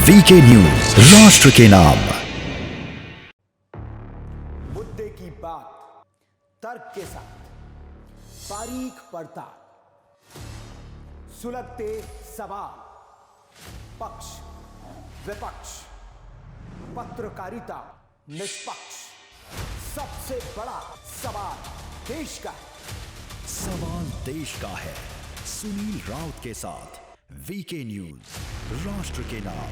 VK news, राष्ट्र के नाम। मुद्दे की बात तर्क के साथ, बारीक पड़ताल, सुलगते सवाल, पक्ष विपक्ष, पत्रकारिता निष्पक्ष। सबसे बड़ा सवाल देश का है। सवाल देश का है। सुनील राउत के साथ वीके न्यूज, राष्ट्र के नाम।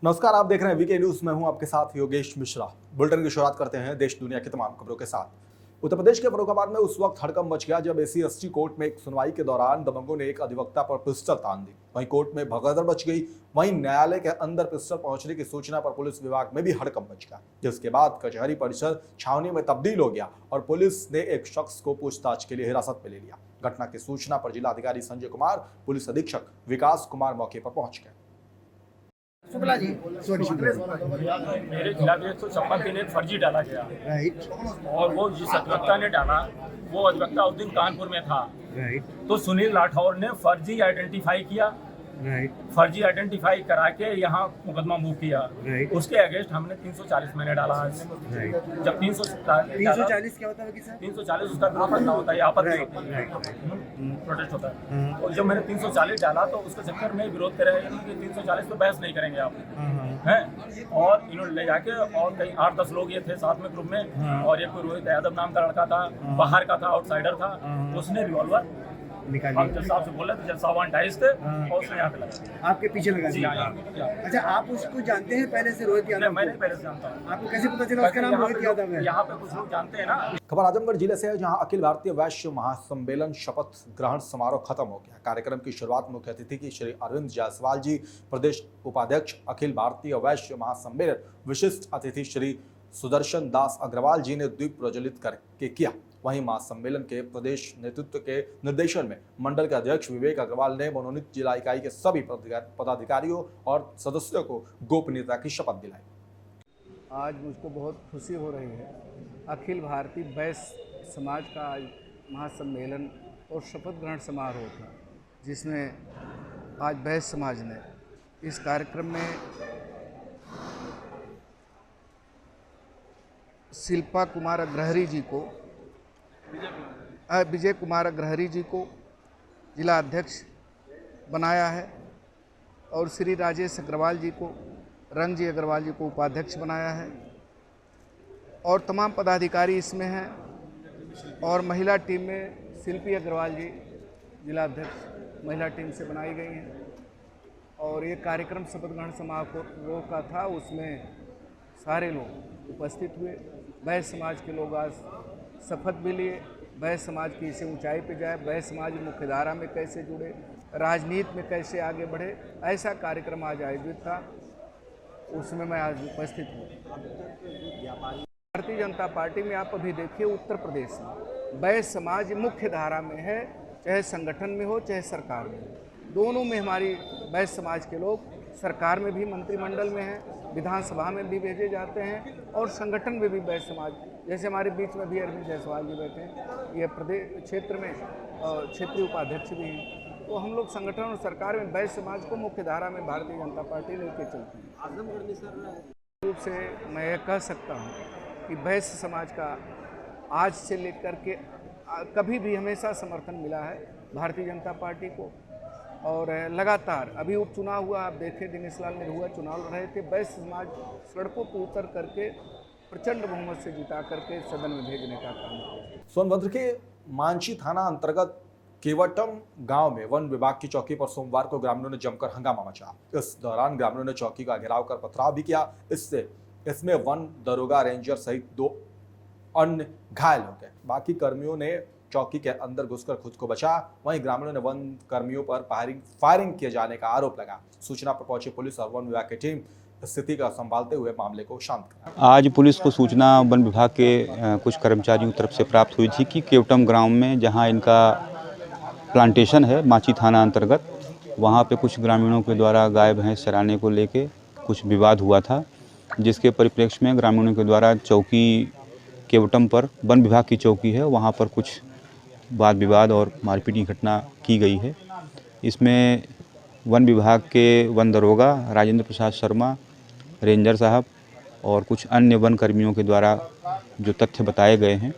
नमस्कार, आप देख रहे हैं वीके न्यूज। मैं हूं आपके साथ योगेश मिश्रा। बुलेटिन की शुरुआत करते हैं देश दुनिया की तमाम खबरों के साथ। उत्तर प्रदेश के फर्रुखाबाद में उस वक्त हड़कंप मच गया जब SC/ST कोर्ट में एक सुनवाई के दौरान दबंगों ने एक अधिवक्ता पर पिस्टल तान दी। वहीं कोर्ट में भगदड़ मच गई। वहीं न्यायालय के अंदर पिस्टल पहुंचने की सूचना पर पुलिस विभाग में भी हड़कंप मच गया, जिसके बाद कचहरी परिसर छावनी में तब्दील हो गया और पुलिस ने एक शख्स को पूछताछ के लिए हिरासत में ले लिया। घटना की सूचना पर जिलाधिकारी संजय कुमार, पुलिस अधीक्षक विकास कुमार मौके पर पहुंच गए। शुक्ला जी, मेरे खिलाफ 156 एक फर्जी डाला गया। राइट और वो जिस अधिवक्ता ने डाला वो अधिवक्ता उस दिन कानपुर में था। राइट तो सुनील राठौर ने फर्जी आइडेंटिफाई किया, राइट फर्जी आइडेंटिफाई करा के यहाँ मुकदमा मूव किया। राइट उसके अगेंस्ट हमने 340 मैंने डाला आज। राइट जब 340 क्या होता है वकील साहब? 340 उसका विरोध करना होता है, आपत्ति होती है, प्रोटेस्ट होता है। और जब मैंने 340 डाला तो उसके चक्कर में विरोध करे कि 340 पे बहस नहीं करेंगे आप हैं। और इन्होंने ले जाके और कई 8-10 लोग ये थे साथ में ग्रुप में, और एक कोई रोहित यादव नाम का लड़का था, बाहर का था, आउटसाइडर था। उसने रिवॉल्वर निकालिए। जज साहब से बोले तो जज साहब वहाँ 28 थे और उसने यहाँ पे लगा। आपके पीछे लगा जी दिया। हाँ। अच्छा, आप उसको जानते हैं पहले से, रोहित यादव? मैंने पहले से जानता हूँ। आपको कैसे पता चला उसका नाम रोहित यादव है? यहाँ पे कुछ लोग जानते हैं ना। खबर आजमगढ़ जिले से है, जहां अखिल भारतीय वैश्य महासम्मेलन शपथ ग्रहण समारोह खत्म हो गया। कार्यक्रम की शुरुआत मुख्य अतिथि की श्री अरविंद जायसवाल जी, प्रदेश उपाध्यक्ष अखिल भारतीय वैश्य महासम्मेलन, विशिष्ट अतिथि श्री सुदर्शन दास अग्रवाल जी ने दीप प्रज्वलित करके किया। वहीं महासम्मेलन के प्रदेश नेतृत्व के निर्देशन में मंडल के अध्यक्ष विवेक अग्रवाल ने मनोनीत जिला इकाई के सभी पदाधिकारियों और सदस्यों को गोपनीयता की शपथ दिलाई। आज मुझको बहुत खुशी हो रही है। अखिल भारतीय वैश्य समाज का आज महासम्मेलन और शपथ ग्रहण समारोह था, जिसमें आज वैश्य समाज ने इस कार्यक्रम में शिल्पा कुमार अग्रहरी जी को, विजय कुमार अग्रहरी जी को जिला अध्यक्ष बनाया है और श्री राजेश अग्रवाल जी को, रंग अग्रवाल जी को उपाध्यक्ष बनाया है और तमाम पदाधिकारी इसमें हैं। और महिला टीम में शिल्पी अग्रवाल जी जिला अध्यक्ष महिला टीम से बनाई गई हैं। और ये कार्यक्रम शपथ ग्रहण समारोह का था, उसमें सारे लोग उपस्थित हुए। वैश्य समाज के लोग आज शपथ भी लिए, वैश्य समाज की इसे ऊंचाई पे जाए, वैश्य समाज मुख्यधारा में कैसे जुड़े, राजनीति में कैसे आगे बढ़े, ऐसा कार्यक्रम आज आयोजित था, उसमें मैं आज उपस्थित हूँ। भारतीय जनता पार्टी में आप अभी देखिए, उत्तर प्रदेश में वैश्य समाज मुख्य धारा में है, चाहे संगठन में हो चाहे सरकार में हो। दोनों में हमारी वैश्य समाज के लोग सरकार में भी, मंत्रिमंडल में हैं, विधानसभा में भी भेजे जाते हैं और संगठन में भी वैश्य समाज, जैसे हमारे बीच में भी अरविंद जायसवाल जी बैठे हैं, ये प्रदेश क्षेत्र में क्षेत्रीय उपाध्यक्ष भी हैं। तो हम लोग संगठन और सरकार में वैश्य समाज को मुख्य धारा में भारतीय जनता पार्टी लेके चलती है। आजमगढ़ सर रूप से मैं यह कह सकता हूँ कि वैश्य समाज का आज से लेकर के कभी भी हमेशा समर्थन मिला है भारतीय जनता पार्टी को। और लगातार अभी उपचुनाव हुआ, आप देखें दिनेश लाल निरहुआ चुनाव लड़ रहे थे, वैश्य समाज सड़कों पर उतर करके प्रचंड बहुमत से जिता करके सदन में भेजने का काम किया। सोनभद्र के मांझी थाना अंतर्गत केवटम गांव में वन विभाग की चौकी पर सोमवार को ग्रामीणों ने जमकर हंगामा मचा। इस दौरान ग्रामीणों ने चौकी का घेराव कर पथराव भी किया। इसमें वन दरोगा रेंजर सहित 2 अन्य घायल हो गए। बाकी कर्मियों ने चौकी के अंदर घुसकर खुद को बचा। वहीं ग्रामीणों ने वन कर्मियों पर फायरिंग किए जाने का आरोप लगा। सूचना पर पहुंची पुलिस और वन विभाग की टीम स्थिति का संभालते हुए मामले को शांत करा। आज पुलिस को सूचना वन विभाग के कुछ कर्मचारियों की तरफ से प्राप्त हुई थी कि केवटम ग्राम में जहां इनका प्लांटेशन है मांझी थाना अंतर्गत, वहां पे कुछ ग्रामीणों के द्वारा गाय भैंस चराने को लेके कुछ विवाद हुआ था, जिसके परिप्रेक्ष्य में ग्रामीणों के द्वारा चौकी केवटम पर, वन विभाग की चौकी है, वहां पर कुछ वाद विवाद और मारपीट की घटना की गई है। इसमें वन विभाग के वन दरोगा राजेंद्र प्रसाद शर्मा, रेंजर साहब और कुछ अन्य वन कर्मियों के द्वारा जो तथ्य बताए गए हैं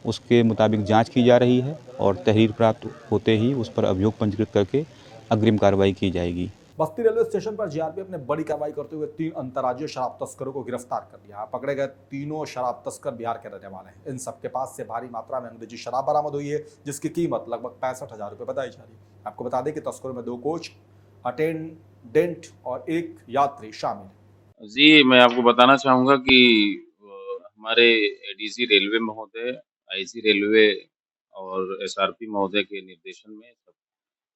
उसके मुताबिक जांच की जा रही है और तहरीर प्राप्त होते ही उस पर अभियोग पंजीकृत करके अग्रिम कार्रवाई की जाएगी। बस्ती रेलवे स्टेशन पर जीआरपीएफ ने बड़ी कार्रवाई करते हुए 3 अंतर्राज्यीय शराब तस्करों को गिरफ्तार कर लिया। पकड़े गए तीनों शराब तस्कर बिहार के रहने वाले हैं। इन सबके पास से भारी मात्रा में अंग्रेजी शराब बरामद हुई है, जिसकी कीमत लगभग 65,000 रुपये बताई जा रही है। आपको बता दें कि तस्करों में 2 कोच, अटेंडेंट और 1 यात्री शामिल है। जी, मैं आपको बताना चाहूँगा कि हमारे एडीसी रेलवे महोदय, आईजी रेलवे और एसआरपी महोदय के निर्देशन में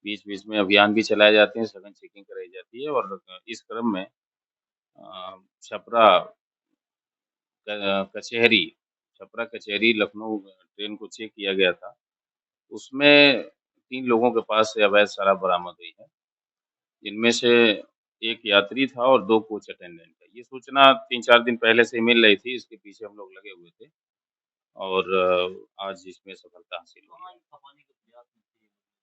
बीच-बीच में अभियान भी चलाए जाते हैं, सघन चेकिंग कराई जाती है और इस क्रम में छपरा कचहरी लखनऊ ट्रेन को चेक किया गया था। उसमें 3 लोगों के पास से अवैध शराब बरामद हुई है, जिनमें से 1 यात्री था और 2 कोच अटेंडेंट है। ये सूचना 3-4 दिन पहले से मिल रही थी, इसके पीछे हम लोग लगे हुए थे और आज इसमें सफलता हासिल हुई है।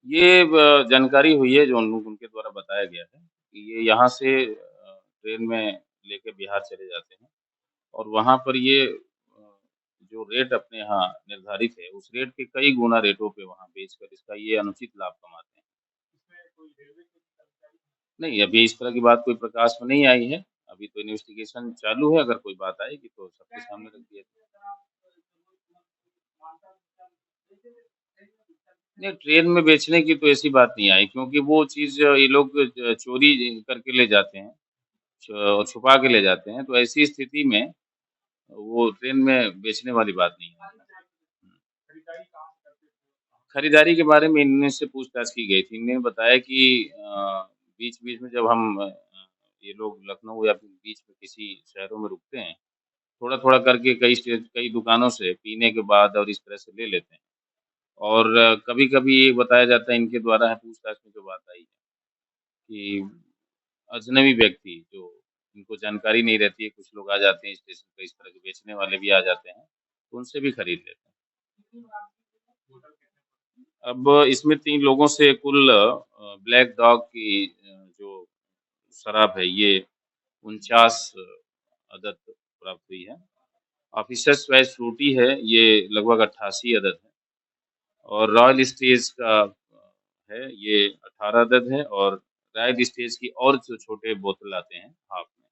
ये जानकारी हुई है जो उनके द्वारा बताया गया है कि ये यहाँ से ट्रेन में लेके बिहार चले जाते हैं और वहाँ पर ये जो रेट अपने यहाँ निर्धारित है, उस रेट के कई गुना रेटों पे वहाँ बेचकर इसका ये अनुचित लाभ कमाते हैं। नहीं, अभी इस तरह की बात कोई प्रकाश में नहीं आई है। अभी तो इन्वेस्टिगेशन चालू है, अगर कोई बात आएगी तो सबके सामने रख दिया जाएगा। नहीं, ट्रेन में बेचने की तो ऐसी बात नहीं आई क्योंकि वो चीज़ ये लोग चोरी करके ले जाते हैं और छुपा के ले जाते हैं, तो ऐसी स्थिति में वो ट्रेन में बेचने वाली बात नहीं है। खरीदारी के बारे में इनसे पूछताछ की गई थी। इन्होंने बताया कि बीच-बीच में जब हम ये लोग लखनऊ या फिर बीच में किसी शहरों में रुकते हैं, थोड़ा-थोड़ा करके कई दुकानों से पीने के बाद और इस तरह से ले लेते हैं। और कभी-कभी ये बताया जाता है इनके द्वारा है पूछताछ में जो बात आई है कि अजनबी व्यक्ति जो इनको जानकारी नहीं रहती है, कुछ लोग आ जाते हैं स्टेशन पे, इस तरह के बेचने वाले भी आ जाते हैं, तो उनसे भी खरीद लेते हैं। अब इसमें 3 लोगों से कुल ब्लैक डॉग की जो शराब है ये 49 अदद प्राप्त हुई है। ऑफिसर्स चॉइस फ्रूटी है, ये लगभग 88 अदद है और रॉयल स्टेज का है ये 18 अदद है और रॉयल स्टेज की और जो छोटे बोतल आते हैं हाफ में,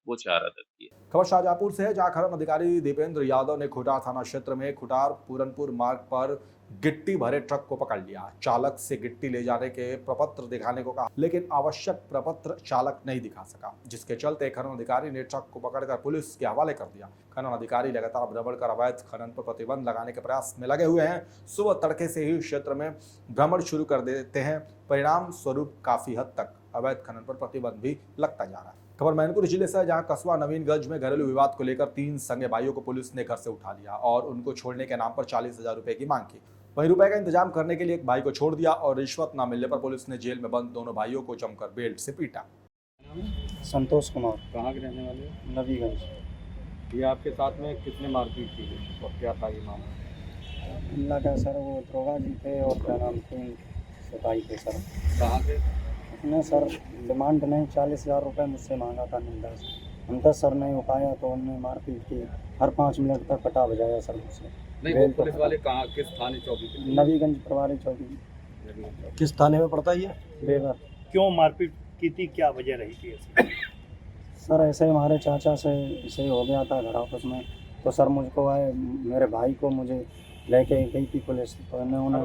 वो 4 अदद की है। खबर शाहजहांपुर से है, जहां खनन अधिकारी दीपेंद्र यादव ने खुटार थाना क्षेत्र में खुटार पूरनपुर मार्ग पर गिट्टी भरे ट्रक को पकड़ लिया। चालक से गिट्टी ले जाने के प्रपत्र दिखाने को कहा, लेकिन आवश्यक प्रपत्र चालक नहीं दिखा सका, जिसके चलते खनन अधिकारी ने ट्रक को पकड़कर पुलिस के हवाले कर दिया। खनन अधिकारी लगातार भ्रमण कर अवैध खनन पर प्रतिबंध लगाने के प्रयास में लगे हुए हैं। सुबह तड़के से ही क्षेत्र में भ्रमण शुरू कर देते हैं। परिणाम स्वरूप काफी हद तक अवैध खनन पर प्रतिबंध भी लगता जा रहा है। खबर मैनपुर जिले से है, जहां कस्बा नवीनगंज में घरेलू विवाद को लेकर 3 संगे भाइयों को पुलिस ने घर से उठा लिया और उनको छोड़ने के नाम पर 40,000 रुपए की मांग की। वहीं रुपए का इंतजाम करने के लिए एक भाई को छोड़ दिया और रिश्वत न मिलने पर पुलिस ने जेल में बंद दोनों भाइयों को जमकर बेल्ट से पीटा। संतोष कुमार, कहाँ के रहने वाले हो? नवीगंज। ये आपके साथ में कितने मारपीट की गई और क्या था ये मामला? अल्लाह का सर वो दरोगा जी थे और क्या नाम थे सिपाही थे सर। कहाँ के? उसने सर डिमांड नहीं 40,000 रुपये मुझसे मांगा था निंदा से। उनका सर नहीं हो पाया तो उनने मारपीट की, हर 5 मिनट पर पटा बजाया सर मुझसे। नहीं, वो पुलिस वाले कहाँ, किस थाने चौकी पे? नवीगंज प्रभारी चौकी। किस थाने में पड़ता है ये? बेगर। क्यों मारपीट की थी, क्या वजह रही थी ऐसी? सर ऐसे ही हमारे चाचा से ऐसे ही हो गया था घर आपस में, तो सर मुझको आए, मेरे भाई को मुझे लेके गई थी पुलिस, तो उन्होंने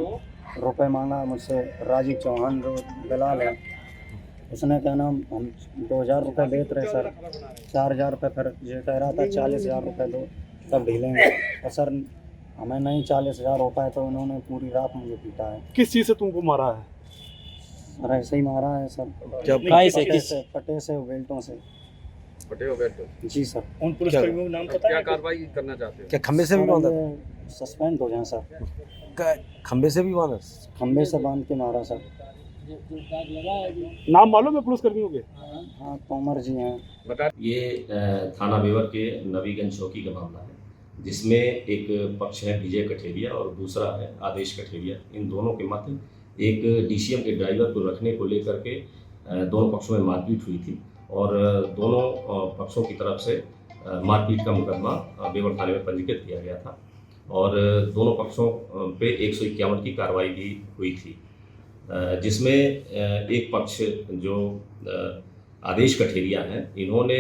रुपए मांगा मुझसे। राजीव चौहान जो दलाल है उसने क्या नाम, हम 2,000 रुपये देते रहे सर, 4,000 रुपये फिर ये कह रहा था 40,000 रुपये दो तब ढीलेंगे, और सर हमें नहीं 40,000 हो पाए तो उन्होंने पूरी रात मुझे पीटा है। किस चीज़ से तुमको मारा है? सर ऐसे ही मारा है सर। जब पटे से बेल्टों से। फटे हो बैठे? जी सर। उन पुलिसकर्मियों का नाम पता क्या है? कार्रवाई करना चाहते हो? क्या खंबे से भी बांधा? सस्पेंड हो जाए सर। खंबे से भी बांधा? खंबे से बांध के मारा सर। नाम मालूम है पुलिसकर्मियों के? हाँ, तोमर जी हैं। ये थाना बेवर के नवीगंज चौकी का मामला है, जिसमें एक पक्ष है विजय कठेरिया और दूसरा है आदेश कठेरिया। इन दोनों के मध्य एक डीसीएम के ड्राइवर को रखने को लेकर के दोनों पक्षों में मारपीट हुई थी और दोनों पक्षों की तरफ से मारपीट का मुकदमा बेवर थाने में पंजीकृत किया गया था और दोनों पक्षों पे 151 की कार्रवाई भी हुई थी, जिसमें एक पक्ष जो आदेश कठेरिया हैं, इन्होंने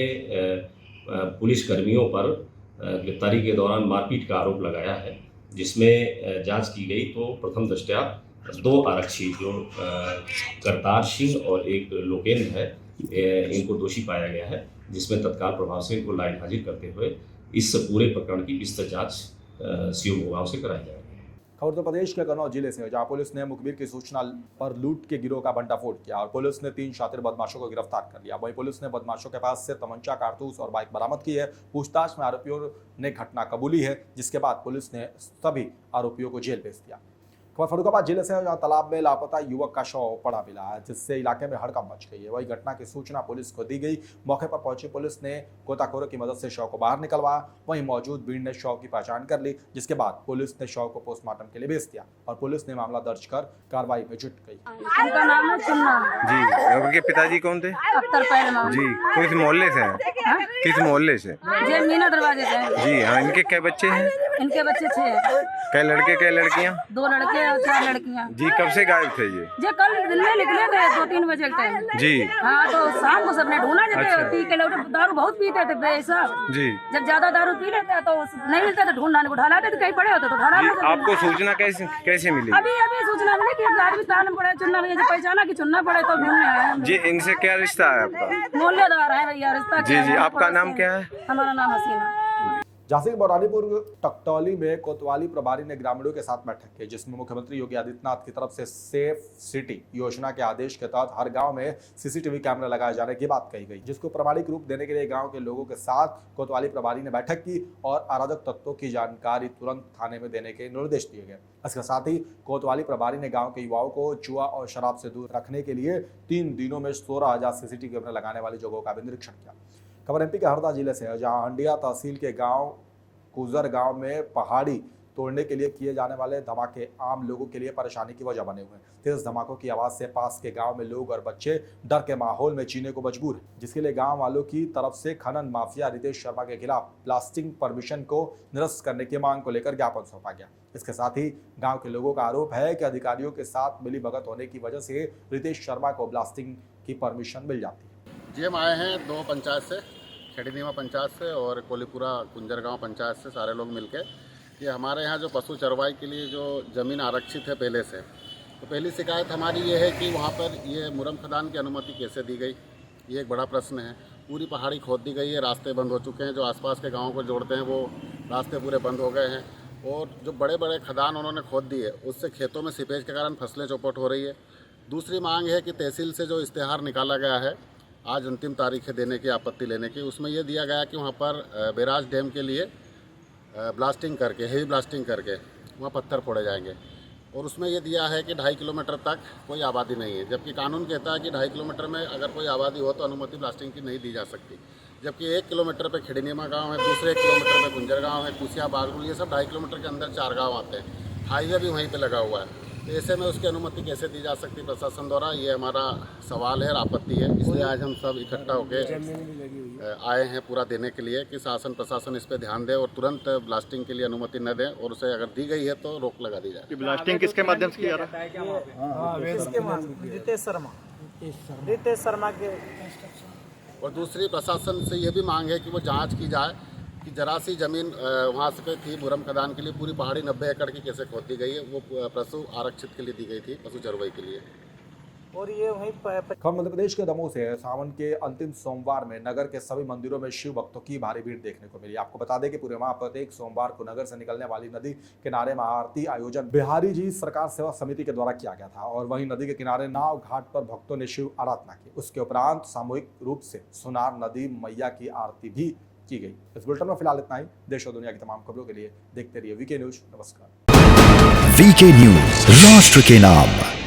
पुलिस कर्मियों पर गिरफ्तारी के दौरान मारपीट का आरोप लगाया है, जिसमें जांच की गई तो प्रथम दृष्टया 2 आरक्षी जो करतार सिंह और एक लोकेंद्र है, इनको दोषी पाया गया है, जिसमें तत्काल प्रभाव से इनको लाइन हाजिर करते हुए इस पूरे प्रकरण की विस्तृत जांच सीओ भोगांव से कराई जाएगी। खबर उत्तर प्रदेश के कन्नौज जिले से है, जहां पुलिस ने मुखबिर की सूचना पर लूट के गिरोह का भंडाफोड़ किया और पुलिस ने 3 शातिर बदमाशों को गिरफ्तार कर लिया। वहीं पुलिस ने बदमाशों के पास से तमंचा, कारतूस और बाइक बरामद की है। पूछताछ में आरोपियों ने घटना कबूली है, जिसके बाद पुलिस ने सभी आरोपियों को जेल भेज दिया। खबर फर्रुखाबाद जिले से है, जहां तालाब में लापता युवक का शव पड़ा मिला है, जिससे इलाके में हड़कंप मच गई है। वही घटना की सूचना पुलिस को दी गई। मौके पर पहुंची पुलिस ने गोताखोरों की मदद से शव को बाहर निकलवाया। वहीं मौजूद भीड़ ने शव की पहचान कर ली, जिसके बाद पुलिस ने शव को पोस्टमार्टम के लिए भेज दिया और पुलिस ने मामला दर्ज कर कार्रवाई में जुट गई। उनका नाम है चुन्ना जी। उनके पिताजी कौन थे? अख्तर पहलवान जी। किस मोहल्ले से हैं? किस मोहल्ले से? जी मीना दरवाजे से। जी हाँ। इनके क्या बच्चे हैं? इनके बच्चे 6 हैं। क्या लड़के क्या लड़कियाँ? 2 लड़के और 4 लड़कियाँ। जी। कब से गायब थे ये? जी कल दिन में निकले थे 2-3 बजे के टाइम। जी हाँ, तो शाम को सबने ढूंढा जाते। अच्छा। पी के लोग दारू बहुत पीते थे बेहिसाब। जी। जब ज्यादा दारू पी लेते तो नहीं मिलता तो ढूंढने को ढलाते थे, कहीं पड़े होते तो ढला जी। लेते। आपको सूचना कैसे मिली? अभी सूचना मिली कि आदमी तान पड़े, चुनना पहचाना कि चुनना पड़े तो ढूंढने आए। जी। इनसे क्या रिश्ता है आपका? मोहल्लेदार है भैया, रिश्ता। जी जी। आपका नाम क्या है? हमारा नाम हसीना। झांसी के बौरानीपुर टकटौली में कोतवाली प्रभारी ने ग्रामीणों के साथ बैठक की, जिसमें मुख्यमंत्री योगी आदित्यनाथ की तरफ से सेफ सिटी योजना के आदेश के तहत हर गांव में सीसीटीवी कैमरा लगाए जाने की बात कही गई, जिसको प्रमाणिक रूप देने के लिए गांव के लोगों के साथ कोतवाली प्रभारी ने बैठक की और अराजक तत्वों की जानकारी तुरंत थाने में देने के निर्देश दिए गए। इसके साथ ही कोतवाली प्रभारी ने गाँव के युवाओं को जुआ और शराब से दूर रखने के लिए 3 दिनों में 16,000 सीसीटीवी कैमरा लगाने वाली जगहों का भी निरीक्षण किया। खबर एमपी के हरदा जिले से है, जहां हंडिया तहसील के गांव कुजर गांव में पहाड़ी तोड़ने के लिए किए जाने वाले धमाके आम लोगों के लिए परेशानी की वजह बने हुए हैं। तेज धमाकों की आवाज से पास के गांव में लोग और बच्चे डर के माहौल में जीने को मजबूर हैं, जिसके लिए गांव वालों की तरफ से खनन माफिया रितेश शर्मा के खिलाफ ब्लास्टिंग परमिशन को निरस्त करने की मांग को लेकर ज्ञापन सौंपा गया। इसके साथ ही गाँव के लोगों का आरोप है कि अधिकारियों के साथ मिलीभगत होने की वजह से रितेश शर्मा को ब्लास्टिंग की परमिशन मिल जाती है। जी हम आए हैं 2 पंचायत से, खेड़ीनीमा पंचायत से और कोलीपुरा कुंजर गांव पंचायत से, सारे लोग मिलके कि हमारे यहाँ जो पशु चरवाई के लिए जो ज़मीन आरक्षित है पहले से, तो पहली शिकायत हमारी ये है कि वहाँ पर ये मुरम खदान की अनुमति कैसे दी गई, ये एक बड़ा प्रश्न है। पूरी पहाड़ी खोद दी गई है, रास्ते बंद हो चुके हैं, जो आसपास के गाँवों को जोड़ते हैं वो रास्ते पूरे बंद हो गए हैं और जो बड़े बड़े खदान उन्होंने खोद दिए उससे खेतों में सीपेज के कारण फसलें चौपट हो रही है। दूसरी मांग है कि तहसील से जो इश्तेहार निकाला गया है, आज अंतिम तारीख है देने की, आपत्ति लेने की, उसमें यह दिया गया कि वहाँ पर बैराज डैम के लिए ब्लास्टिंग करके, हेवी ब्लास्टिंग करके वहाँ पत्थर फोड़े जाएंगे और उसमें यह दिया है कि 2.5 किलोमीटर तक कोई आबादी नहीं है, जबकि कानून कहता है कि 2.5 किलोमीटर में अगर कोई आबादी हो तो अनुमति ब्लास्टिंग की नहीं दी जा सकती। जबकि 1 किलोमीटर पे खेड़ीनीमा गांव है, दूसरे 1 किलोमीटर पे गुंजर गांव है, कुसिया बागरुल, ये सब 2.5 किलोमीटर के अंदर 4 गाँव आते हैं। हाईवे भी वहीं पर लगा हुआ है, तो ऐसे में उसकी अनुमति कैसे दी जा सकती प्रशासन द्वारा, ये हमारा सवाल है और आपत्ति है। इसलिए आज हम सब इकट्ठा होकर आए हैं पूरा देने के लिए कि शासन प्रशासन इस पर ध्यान दे और तुरंत ब्लास्टिंग के लिए अनुमति न दें और उसे अगर दी गई है तो रोक लगा दी जाए। ब्लास्टिंग किसके माध्यम से किया रहा है? रितेश शर्मा के। और दूसरी प्रशासन से ये भी मांग है कि वो जाँच की जाए कि जरा सी ज़मीन वहाँ से थी मुरम खदान के लिए, पूरी पहाड़ी 90 एकड़ की कैसे खोद दी गई है, वो पशु आरक्षित के लिए दी गई थी, पशु चरवाई के लिए। और ये वहीं खबर मध्य प्रदेश के दमोह से है। सावन के अंतिम सोमवार में नगर के सभी मंदिरों में शिव भक्तों की भारी भीड़ देखने को मिली। आपको बता दें कि पूरे माह प्रत्येक सोमवार को नगर से निकलने वाली नदी किनारे महाआरती आयोजन बिहारी जी सरकार सेवा समिति के द्वारा किया गया था और वहीं नदी के किनारे नाव घाट पर भक्तों ने शिव आराधना की। उसके उपरांत सामूहिक रूप से सुनार नदी मैया की आरती भी की गई। इस बुलेटिन में फिलहाल इतना ही। देश और दुनिया की तमाम खबरों के लिए देखते रहिए वीके न्यूज। नमस्कार। वीके न्यूज, राष्ट्र के नाम।